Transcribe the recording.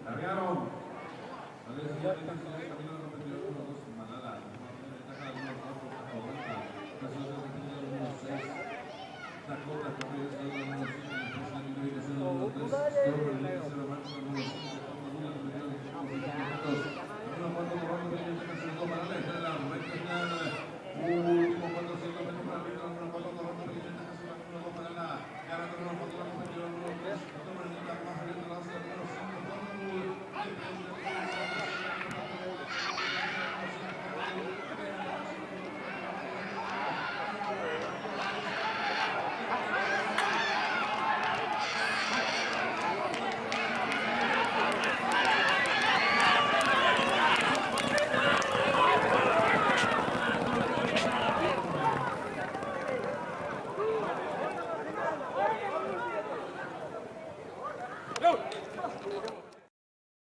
Largaron. Al día siguiente, camino de competidor número 2, Malala. Ventaja de algunos cuatro, Aguanta. Resulta que tiene el número 6. Dakota, que es el número 5. Y el próximo video es el número 3. Stormer, el tercero, Marco, el número 5. Camino de competidor número 5. Camino 4, Morando, que viene a segundo para la derecha de la recta final. Último 400 metros para arriba, número 4, Morando, que viene a segundo para la ganando número 4, la competidor número 3. Stormer, más abierto, la número 5. Go!